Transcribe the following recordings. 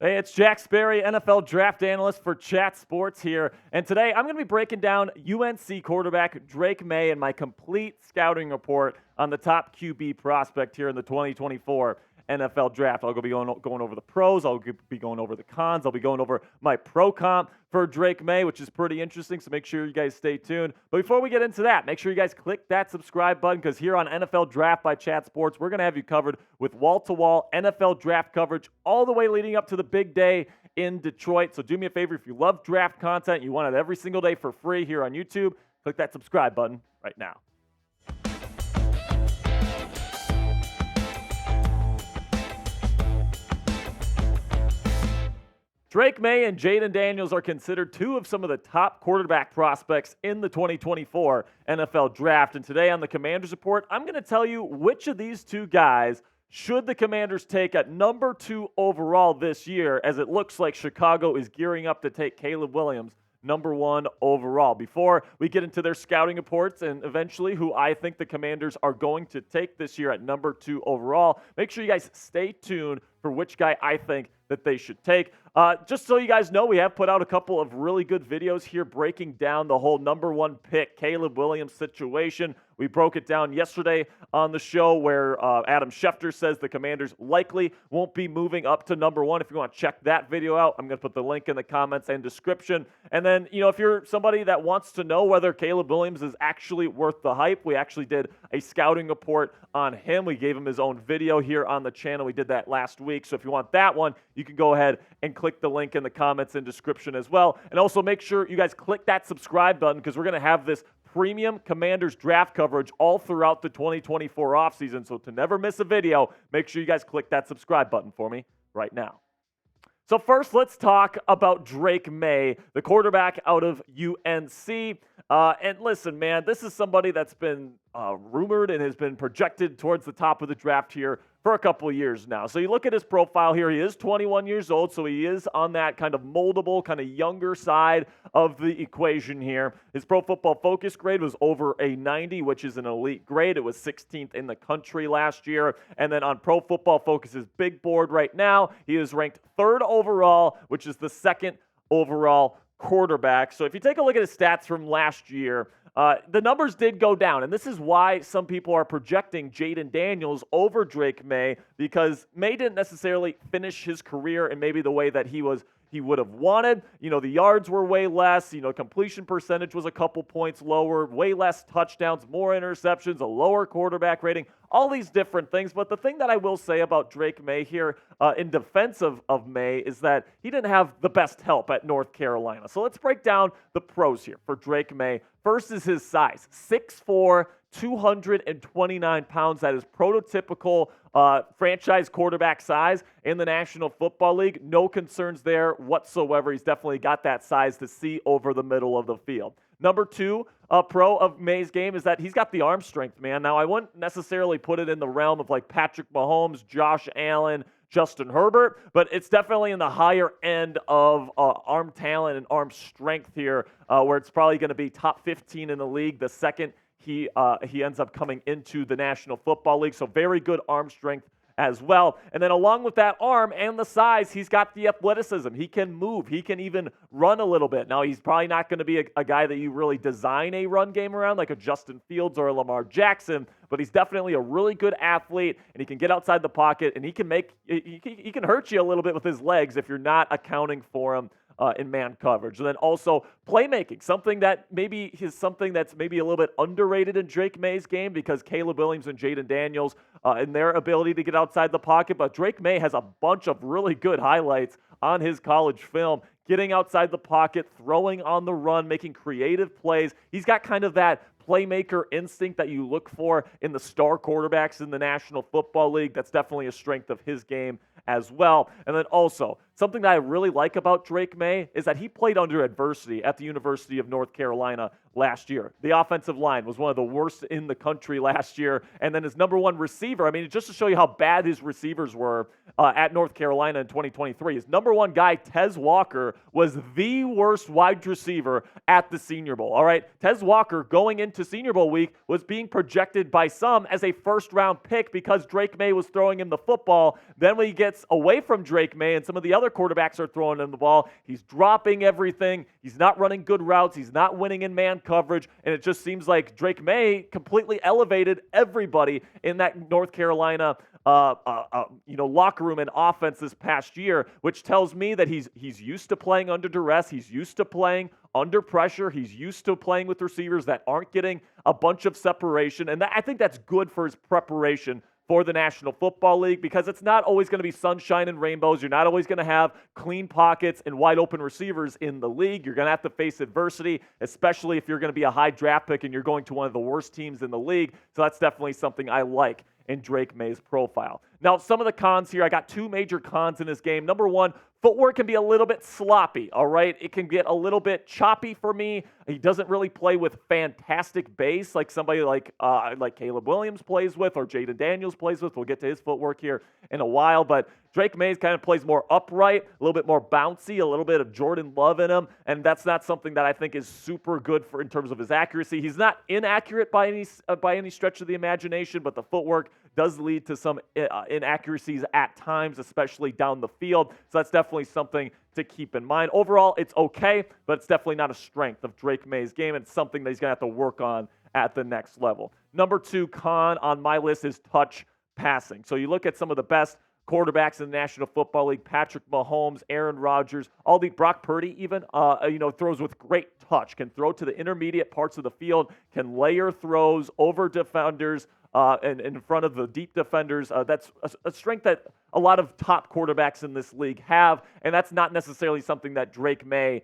Hey, it's Jack Sperry, NFL draft analyst for Chat Sports here. And today I'm going to be breaking down UNC quarterback Drake Maye and my complete scouting report on the top QB prospect here in the 2024 NFL draft. I'll be going over the pros. I'll be going over the cons. I'll be going over my pro comp for Drake Maye, which is pretty interesting, so make sure you guys stay tuned. But before we get into that, make sure you guys click that subscribe button because here on NFL Draft by Chat Sports, we're going to have you covered with wall-to-wall NFL draft coverage all the way leading up to the big day in Detroit. So do me a favor, if you love draft content, you want it every single day for free here on YouTube, click that subscribe button right now. Drake Maye and Jayden Daniels are considered two of some of the top quarterback prospects in the 2024 NFL Draft. And today on the Commanders Report, I'm going to tell you which of these two guys should the Commanders take at number 2 overall this year, as it looks like Chicago is gearing up to take Caleb Williams number 1 overall. Before we get into their scouting reports and eventually who I think the Commanders are going to take this year at number 2 overall, make sure you guys stay tuned for which guy I think that they should take. Just so you guys know, we have put out a couple of really good videos here breaking down the whole number 1 pick Caleb Williams situation. We broke it down yesterday on the show where Adam Schefter says the Commanders likely won't be moving up to number 1. If you want to check that video out, I'm going to put the link in the comments and description. And then, if you're somebody that wants to know whether Caleb Williams is actually worth the hype, we actually did a scouting report on him. We gave him his own video here on the channel. We did that last week. So if you want that one, you can go ahead and click the link in the comments and description as well. And also make sure you guys click that subscribe button because we're going to have this premium Commanders draft coverage all throughout the 2024 offseason. So to never miss a video, make sure you guys click that subscribe button for me right now. So first, let's talk about Drake Maye, the quarterback out of UNC. And listen, man, this is somebody that's been rumored and has been projected towards the top of the draft here for a couple of years now. So you look at his profile here, he is 21 years old, so he is on that kind of moldable, kind of younger side of the equation here. His Pro Football Focus grade was over a 90, which is an elite grade. It was 16th in the country last year. And then on Pro Football Focus's big board right now, he is ranked 3rd overall, which is the 2nd overall quarterback. So if you take a look at his stats from last year, the numbers did go down, and this is why some people are projecting Jayden Daniels over Drake Maye, because Maye didn't necessarily finish his career in maybe the way that he would have wanted. The yards were way less. Completion percentage was a couple points lower, way less touchdowns, more interceptions, a lower quarterback rating, all these different things. But the thing that I will say about Drake Maye here in defense of Maye is that he didn't have the best help at North Carolina. So let's break down the pros here for Drake Maye. First is his size, 6'4", 229 pounds. That is prototypical franchise quarterback size in the National Football League. No concerns there whatsoever. He's definitely got that size to see over the middle of the field. Number 2, pro of Maye's game is that he's got the arm strength, man. Now, I wouldn't necessarily put it in the realm of like Patrick Mahomes, Josh Allen, Justin Herbert, but it's definitely in the higher end of arm talent and arm strength here, where it's probably going to be top 15 in the league the second he ends up coming into the National Football League. So very good arm strength as well. And then along with that arm and the size, he's got the athleticism. He can move. He can even run a little bit. Now, he's probably not going to be a guy that you really design a run game around like a Justin Fields or a Lamar Jackson, but he's definitely a really good athlete, and he can get outside the pocket, and he can hurt you a little bit with his legs if you're not accounting for him in man coverage. And then also playmaking, something that's maybe a little bit underrated in Drake Maye's game, because Caleb Williams and Jayden Daniels in their ability to get outside the pocket, but Drake Maye has a bunch of really good highlights on his college film, getting outside the pocket, throwing on the run, making creative plays. He's got kind of that playmaker instinct that you look for in the star quarterbacks in the National Football League. That's definitely a strength of his game as well. And then also, something that I really like about Drake Maye is that he played under adversity at the University of North Carolina last year. The offensive line was one of the worst in the country last year. And then his number 1 receiver, just to show you how bad his receivers were at North Carolina in 2023, his number 1 guy, Tez Walker, was the worst wide receiver at the Senior Bowl. All right, Tez Walker going into Senior Bowl week was being projected by some as a first-round pick because Drake Maye was throwing him the football. Then when he gets away from Drake Maye and some of the other quarterbacks are throwing him the ball. He's dropping everything. He's not running good routes. He's not winning in man coverage. And it just seems like Drake Maye completely elevated everybody in that North Carolina locker room and offense this past year, which tells me that he's used to playing under duress. He's used to playing under pressure. He's used to playing with receivers that aren't getting a bunch of separation. And I think that's good for his preparation for the National Football League, because it's not always going to be sunshine and rainbows. You're not always going to have clean pockets and wide open receivers in the league. You're going to have to face adversity, especially if you're going to be a high draft pick and you're going to one of the worst teams in the league. So that's definitely something I like in Drake Maye's profile. Now, some of the cons here, I got two major cons in this game. Number one, footwork can be a little bit sloppy, all right? It can get a little bit choppy for me. He doesn't really play with fantastic base like somebody like Caleb Williams plays with or Jaden Daniels plays with. We'll get to his footwork here in a while, but Drake Maye kind of plays more upright, a little bit more bouncy, a little bit of Jordan Love in him, and that's not something that I think is super good for in terms of his accuracy. He's not inaccurate by any stretch of the imagination, but the footwork does lead to some inaccuracies at times, especially down the field. So that's definitely something to keep in mind. Overall, it's okay, but it's definitely not a strength of Drake Maye's game. It's something that he's going to have to work on at the next level. Number two con on my list is touch passing. So you look at some of the best quarterbacks in the National Football League: Patrick Mahomes, Aaron Rodgers, Brock Purdy even, throws with great touch, can throw to the intermediate parts of the field, can layer throws over defenders, and in front of the deep defenders. That's a strength that a lot of top quarterbacks in this league have, and that's not necessarily something that Drake Maye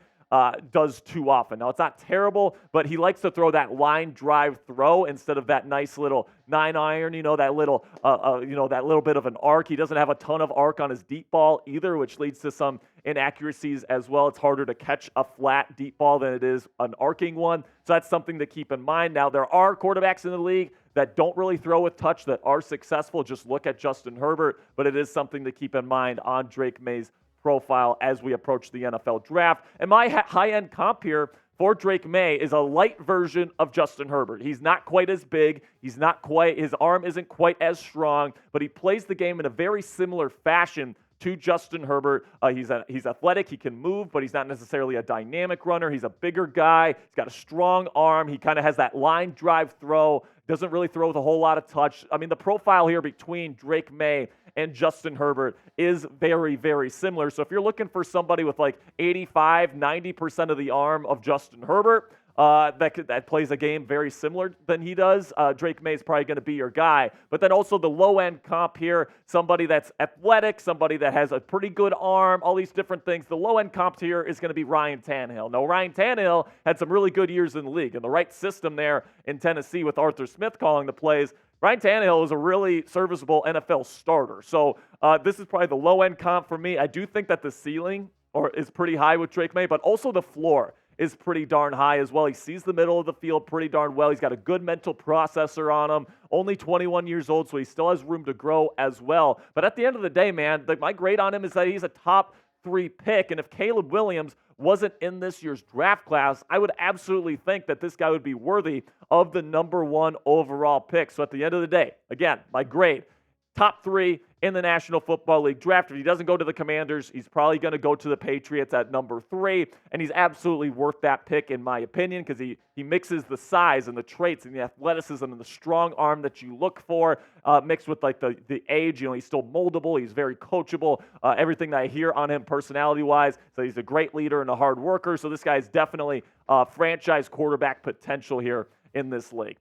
does too often. Now, it's not terrible, but he likes to throw that line drive throw instead of that nice little 9-iron, that little bit of an arc. He doesn't have a ton of arc on his deep ball either, which leads to some inaccuracies as well. It's harder to catch a flat deep ball than it is an arcing one. So that's something to keep in mind. Now, there are quarterbacks in the league that don't really throw with touch that are successful. Just look at Justin Herbert, but it is something to keep in mind on Drake Maye's profile as we approach the NFL draft. And my high-end comp here for Drake Maye is a light version of Justin Herbert. He's not quite as big. His arm isn't quite as strong, but he plays the game in a very similar fashion to Justin Herbert. He's athletic. He can move, but he's not necessarily a dynamic runner. He's a bigger guy. He's got a strong arm. He kind of has that line drive throw. Doesn't really throw with a whole lot of touch. I mean, the profile here between Drake Maye and Justin Herbert is very, very similar. So if you're looking for somebody with like 85, 90% of the arm of Justin Herbert, that plays a game very similar than he does, Drake Maye is probably going to be your guy. But then also the low-end comp here, somebody that's athletic, somebody that has a pretty good arm, all these different things. The low-end comp here is going to be Ryan Tannehill. Now, Ryan Tannehill had some really good years in the league. In the right system there in Tennessee with Arthur Smith calling the plays, Ryan Tannehill is a really serviceable NFL starter. So this is probably the low-end comp for me. I do think that the ceiling is pretty high with Drake Maye, but also the floor is pretty darn high as well. He sees the middle of the field pretty darn well. He's got a good mental processor on him. Only 21 years old, so he still has room to grow as well. But at the end of the day, man, my grade on him is that he's a top 3 pick. And if Caleb Williams wasn't in this year's draft class, I would absolutely think that this guy would be worthy of the number 1 overall pick. So at the end of the day, again, my grade, top 3 in the National Football League draft. If he doesn't go to the Commanders, he's probably going to go to the Patriots at number 3, and he's absolutely worth that pick in my opinion, because he mixes the size and the traits and the athleticism and the strong arm that you look for, mixed with like the age. He's still moldable. He's very coachable. Everything that I hear on him personality-wise, so he's a great leader and a hard worker. So this guy is definitely franchise quarterback potential here in this league.